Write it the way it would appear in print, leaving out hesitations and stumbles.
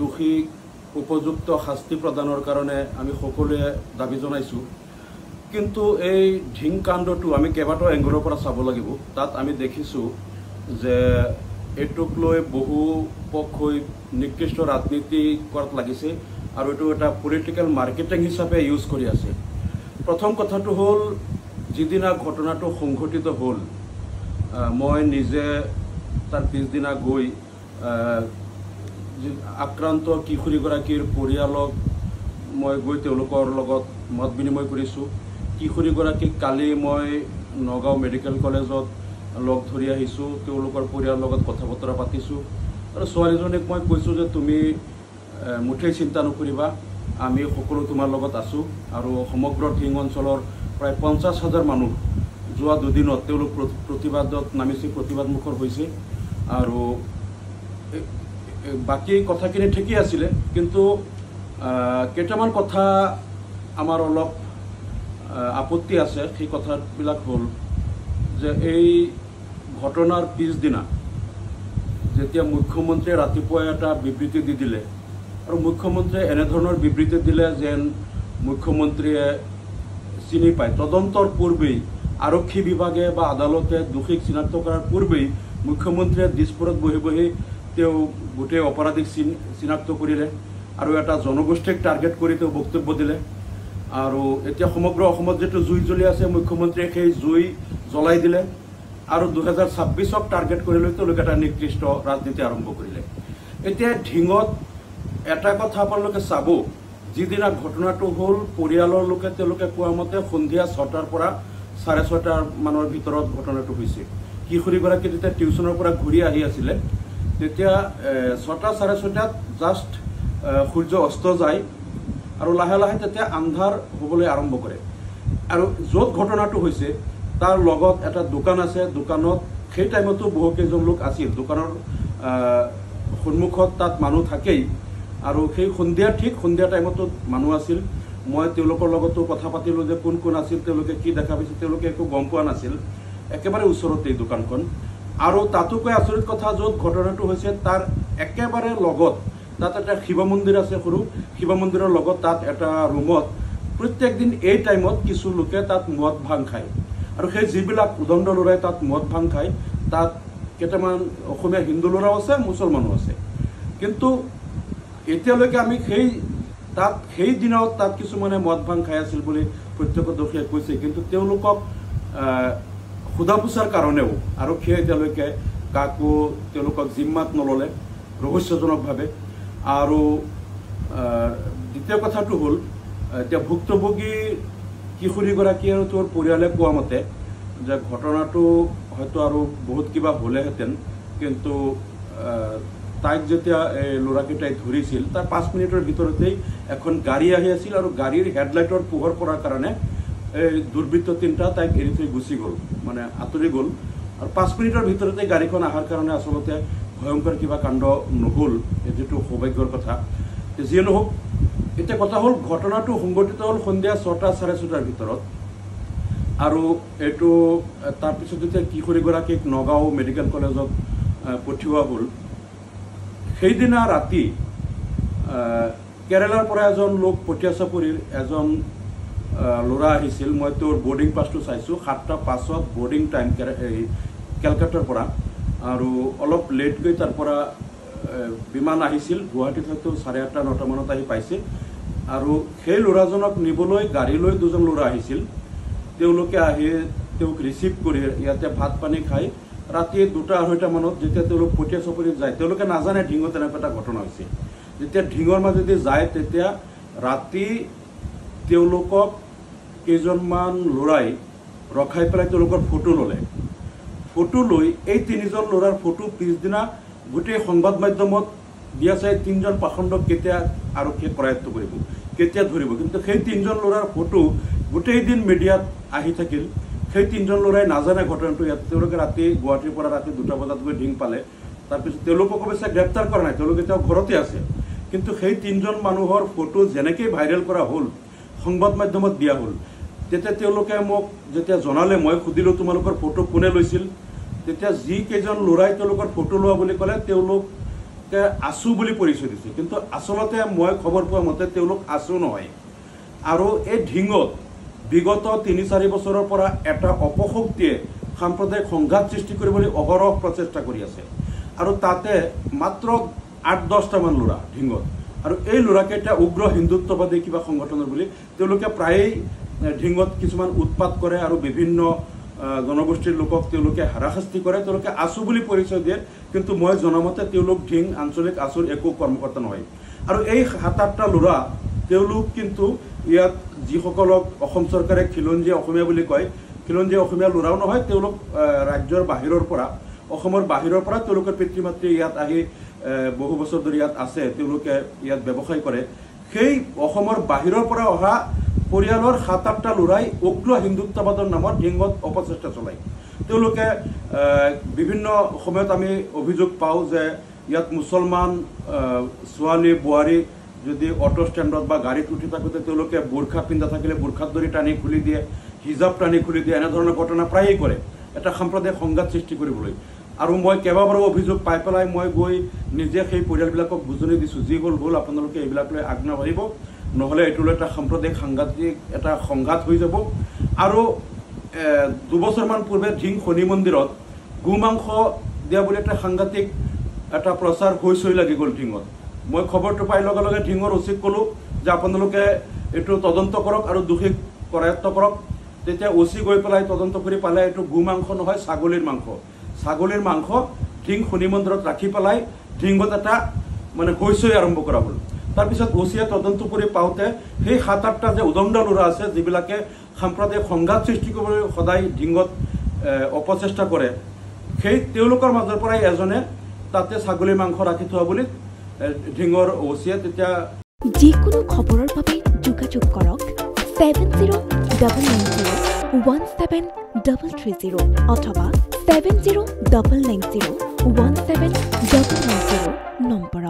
দোষীক উপযুক্ত শাস্তি প্ৰদানৰ কাৰণে আমি সকলোৱে দাবী জনাইছোঁ। কিন্তু এই ঢিং কাণ্ডটো আমি কেইবাটাও এংগলৰ পৰা চাব লাগিব। তাত আমি দেখিছোঁ যে এইটোক লৈ বহু পক্ষই নিকৃষ্ট ৰাজনীতি কৰাত লাগিছে আৰু এইটো এটা পলিটিকেল মাৰ্কেটিং হিচাপে ইউজ কৰি আছে। প্ৰথম কথাটো হ'ল, যিদিনা ঘটনাটো সংঘটিত হ'ল, মই নিজে তাৰ পিছদিনা গৈ আক্ৰান্ত কিশোৰীগৰাকীৰ পৰিয়ালক মই গৈ তেওঁলোকৰ লগত মত বিনিময় কৰিছোঁ। কিশোৰীগৰাকীক কালি মই নগাঁও মেডিকেল কলেজত লগ ধৰি আহিছোঁ, তেওঁলোকৰ পৰিয়ালৰ লগত কথা বতৰা পাতিছোঁ আৰু ছোৱালীজনীক মই কৈছোঁ যে তুমি মুঠেই চিন্তা নকৰিবা, আমি সকলো তোমাৰ লগত আছোঁ। আৰু সমগ্ৰ ঢিং অঞ্চলৰ প্ৰায় 50,000 মানুহ যোৱা দুদিনত তেওঁলোক প্ৰতিবাদত নামিছে, প্ৰতিবাদমুখৰ হৈছে। আৰু বাকী কথাখিনি ঠিকেই আছিলে, কিন্তু কেইটামান কথা আমাৰ অলপ আপত্তি আছে। সেই কথাবিলাক হ'ল যে এই ঘটনাৰ পিছদিনা যেতিয়া মুখ্যমন্ত্ৰীয়ে ৰাতিপুৱাই এটা বিবৃতি দি দিলে, আৰু মুখ্যমন্ত্ৰীয়ে এনেধৰণৰ বিবৃতি দিলে যেন মুখ্যমন্ত্ৰীয়ে চিনি পায়। তদন্তৰ পূৰ্বেই আৰক্ষী বিভাগে বা আদালতে দোষীক চিনাক্ত কৰাৰ পূৰ্বেই মুখ্যমন্ত্ৰীয়ে দিছপুৰত বহি বহি তেওঁ গোটেই অপৰাধীক চিনাক্ত কৰিলে আৰু এটা জনগোষ্ঠীক টাৰ্গেট কৰি তেওঁ বক্তব্য দিলে। আৰু এতিয়া সমগ্ৰ অসমত যিটো জুই জ্বলি আছে, মুখ্যমন্ত্ৰীয়ে সেই জুই জ্বলাই দিলে আৰু 2026ক টাৰ্গেট কৰি লৈ তেওঁলোকে এটা নিকৃষ্ট ৰাজনীতি আৰম্ভ কৰিলে। এতিয়া ঢিঙত এটা কথা আপোনালোকে চাব, যিদিনা ঘটনাটো হ'ল, পৰিয়ালৰ লোকে তেওঁলোকে কোৱা মতে সন্ধিয়া 6টাৰ পৰা 6:30 মানৰ ভিতৰত ঘটনাটো হৈছে। কিশোৰীগৰাকী যেতিয়া টিউশ্যনৰ পৰা ঘূৰি আহি আছিলে, তেতিয়া 6টা 6:30 জাষ্ট সূৰ্য অস্ত যায় আৰু লাহে লাহে তেতিয়া আন্ধাৰ হ'বলৈ আৰম্ভ কৰে। আৰু য'ত ঘটনাটো হৈছে তাৰ লগত এটা দোকান আছে, দোকানত সেই টাইমতো বহুকেইজন লোক আছিল, দোকানৰ সন্মুখত তাত মানুহ থাকেই। আৰু সেই ঠিক সন্ধিয়া টাইমতো মানুহ আছিল। মই তেওঁলোকৰ লগতো কথা পাতিলোঁ যে কোন কোন আছিল, তেওঁলোকে কি দেখা পাইছিল, তেওঁলোকে একো গম পোৱা নাছিল। একেবাৰে ওচৰতেই দোকানখন। আৰু তাতোকৈ আচৰিত কথা, য'ত ঘটনাটো হৈছে তাৰ একেবাৰে লগত তাত এটা শিৱ মন্দিৰ আছে, সৰু শিৱ মন্দিৰৰ লগত তাত এটা ৰুমত প্ৰত্যেক দিন এই টাইমত কিছু লোকে তাত মদ ভাং খায়। আৰু সেই যিবিলাক উদণ্ড ল'ৰাই তাত মদ ভাং খায়, তাত কেইটামান অসমীয়া হিন্দু ল'ৰাও আছে, মুছলমানো আছে। কিন্তু এতিয়ালৈকে আমি সেই দিনত তাত কিছুমানে মদ ভাং খাই আছিল বুলি প্ৰত্যক্ষদৰ্শীয়ে কৈছে, কিন্তু তেওঁলোকক সোধা পোছাৰ কাৰণেও আৰক্ষীয়ে এতিয়ালৈকে কাকো তেওঁলোকক জিম্মাত নল'লে ৰহস্যজনকভাৱে। আৰু দ্বিতীয় কথাটো হ'ল, এতিয়া ভুক্তভোগী কিশোৰীগৰাকী আৰু তেওঁৰ পৰিয়ালে কোৱা মতে যে ঘটনাটো হয়তো আৰু বহুত কিবা হ'লেহেঁতেন, কিন্তু তাইক যেতিয়া এই ল'ৰাকেইটাই ধৰিছিল তাৰ 5 মিনিটৰ ভিতৰতেই এখন গাড়ী আহি আছিল আৰু গাড়ীৰ হেডলাইটৰ পোহৰ পৰাৰ কাৰণে এই দুৰ্বৃত্ত 3টা তাইক এৰি থৈ গুচি গ'ল, মানে আঁতৰি গ'ল। আৰু 5 মিনিটৰ ভিতৰতে গাড়ীখন অহাৰ কাৰণে আচলতে ভয়ংকৰ কিবা কাণ্ড নহ'ল, যিটো সৌভাগ্যৰ কথা। যিয়ে নহওক, এতিয়া কথা হ'ল, ঘটনাটো সংঘটিত হ'ল সন্ধিয়া 6টা 6:30 ভিতৰত। আৰু এইটো তাৰপিছত যেতিয়া কিশোৰীগৰাকীক নগাঁও মেডিকেল কলেজত পঠিওৱা হ'ল, সেইদিনা ৰাতি কেৰালাৰ পৰা এজন লোক পটিয়া চাপৰিৰ এজন ল'ৰা আহিছিল। মই তেওঁৰ বৰ্ডিং পাছটো চাইছোঁ, 7টা 5 বৰ্ডিং টাইম কেলকাতাৰ পৰা। আৰু অলপ লেটকৈ তাৰ পৰা বিমান আহিছিল, গুৱাহাটীত হয়তো 8:30 9টা মানত আহি পাইছে। আৰু সেই ল'ৰাজনক নিবলৈ গাড়ী লৈ 2জন ল'ৰা আহিছিল। তেওঁলোকে আহি তেওঁক ৰিচিভ কৰি ইয়াতে ভাত পানী খাই ৰাতি 2টা 2:30 মানত যেতিয়া তেওঁলোক পটিয়া চপৰিত যায়, তেওঁলোকে নাজানে ঢিঙত এনেকুৱা এটা ঘটনা হৈছে। যেতিয়া ঢিঙৰ মাজেদি যায়, তেতিয়া ৰাতি তেওঁলোকক কেইজনমান ল'ৰাই ৰখাই পেলাই তেওঁলোকৰ ফটো ল'লে। ফটো লৈ এই 3জন ল'ৰাৰ ফটো পিছদিনা গোটেই সংবাদ মাধ্যমত দিয়া চাই 3জন পাখণ্ডক কেতিয়া আৰক্ষীয়ে কৰায়ত্ব কৰিব, কেতিয়া ধৰিব। কিন্তু সেই 3জন ল'ৰাৰ ফটো গোটেই দিন মিডিয়াত আহি থাকিল। সেই 3জন ল'ৰাই নাজানে ঘটনাটো। ইয়াত তেওঁলোকে ৰাতি গুৱাহাটীৰ পৰা ৰাতি 2টা বজাত গৈ ঢিং পালে। তাৰপিছত তেওঁলোকক অৱশ্যে গ্ৰেপ্তাৰ কৰা নাই, তেওঁলোকে এতিয়াও ঘৰতে আছে। কিন্তু সেই 3জন মানুহৰ ফটো যেনেকৈ ভাইৰেল কৰা হ'ল, সংবাদ মাধ্যমত দিয়া হ'ল, তেতিয়া তেওঁলোকে মোক যেতিয়া জনালে, মই সুধিলোঁ তোমালোকৰ ফটো কোনে লৈছিল, তেতিয়া যিকেইজন ল'ৰাই তেওঁলোকৰ ফটো লোৱা বুলি ক'লে, তেওঁলোক আছু বুলি পৰিচয় দিছে, কিন্তু আচলতে মই খবৰ পোৱা মতে তেওঁলোক আছু নহয়। আৰু এই ঢিঙত বিগত ৩-৪ বছৰৰ পৰা এটা অপশক্তিয়ে সাম্প্ৰদায়িক সংঘাত সৃষ্টি কৰিবলৈ অহৰহ প্ৰচেষ্টা কৰি আছে। আৰু তাতে মাত্ৰ ৮-১০টামান ল'ৰা ঢিঙত, আৰু এই ল'ৰাকেইটা উগ্ৰ হিন্দুত্ববাদী কিবা সংগঠনৰ বুলি তেওঁলোকে প্ৰায়েই ঢিঙত কিছুমান উৎপাত কৰে আৰু বিভিন্ন জনগোষ্ঠীৰ লোকক তেওঁলোকে হাৰাশাস্তি কৰে। তেওঁলোকে আছু বুলি পৰিচয় দিয়ে, কিন্তু মই জনামতে তেওঁলোক ঢিং আঞ্চলিক আছুৰ একো কৰ্মকৰ্তা নহয়। আৰু এই ৭-৮টা ল'ৰা তেওঁলোক কিন্তু ইয়াত যিসকলক অসম চৰকাৰে খিলঞ্জীয়া অসমীয়া বুলি কয়, খিলঞ্জীয়া অসমীয়া ল'ৰাও নহয়, তেওঁলোক ৰাজ্যৰ বাহিৰৰ পৰা, অসমৰ বাহিৰৰ পৰা তেওঁলোকৰ পিতৃ মাতৃ ইয়াত আহি বহু বছৰ ধৰি ইয়াত আছে, তেওঁলোকে ইয়াত ব্যৱসায় কৰে। সেই অসমৰ বাহিৰৰ পৰা অহা পৰিয়ালৰ ৭-৮টা ল'ৰাই উগ্ৰ হিন্দুত্ববাদৰ নামত ঢিঙত অপচেষ্টা চলায়। তেওঁলোকে বিভিন্ন সময়ত আমি অভিযোগ পাওঁ যে ইয়াত মুছলমান ছোৱালী বোৱাৰী যদি অটো ষ্টেণ্ডত বা গাড়ীত উঠি থাকোঁতে তেওঁলোকে বোৰখা পিন্ধা থাকিলে বোৰখাত ধৰি টানি খুলি দিয়ে, হিজাব টানি খুলি দিয়ে, এনেধৰণৰ ঘটনা প্ৰায়েই কৰে এটা সাম্প্ৰদায়িক সংঘাত সৃষ্টি কৰিবলৈ। আৰু মই কেইবাবাৰো অভিযোগ পাই পেলাই মই গৈ নিজে সেই পৰিয়ালবিলাকক বুজনি দিছোঁ, যি হ'ল আপোনালোকে এইবিলাক লৈ আগ নাবাঢ়িব, নহ'লে এইটোলৈ এটা সাম্প্ৰদায়িক সাংঘাতিক এটা সংঘাত হৈ যাব। আৰু ২ বছৰমান পূৰ্বে ঢিং শনি মন্দিৰত গো মাংস দিয়া বুলি এটা সাংঘাতিক এটা প্ৰচাৰ হৈ লাগি গ'ল ঢিঙত। মই খবৰটো পাই লগে লগে ঢিঙৰ অচিক ক'লোঁ যে আপোনালোকে এইটো তদন্ত কৰক আৰু দোষীক কৰায়ত্ব কৰক। তেতিয়া অচি গৈ পেলাই তদন্ত কৰি পালে এইটো গো মাংস নহয়, ছাগলীৰ মাংস। ছাগলীৰ মাংস ঢিং শনি মন্দিৰত ৰাখি পেলাই ঢিঙত এটা মানে হৈচৈ আৰম্ভ কৰা হ'ল। তাৰপিছত অচিয়ে তদন্ত কৰি পাওঁতে সেই ৭-৮টা যে উদণ্ড ল'ৰা আছে যিবিলাকে সাম্প্ৰদায়িক সংঘাত সৃষ্টি কৰিবলৈ সদায় ঢিঙত অপচেষ্টা কৰে, সেই তেওঁলোকৰ মাজৰ পৰাই এজনে তাতে ছাগলীৰ মাংস ৰাখি থোৱা বুলি ঢিঙৰ অচিয়ে তেতিয়া। যিকোনো খবৰৰ বাবে যোগাযোগ কৰক 7099017330 অথবা 7099017990 নম্বৰত।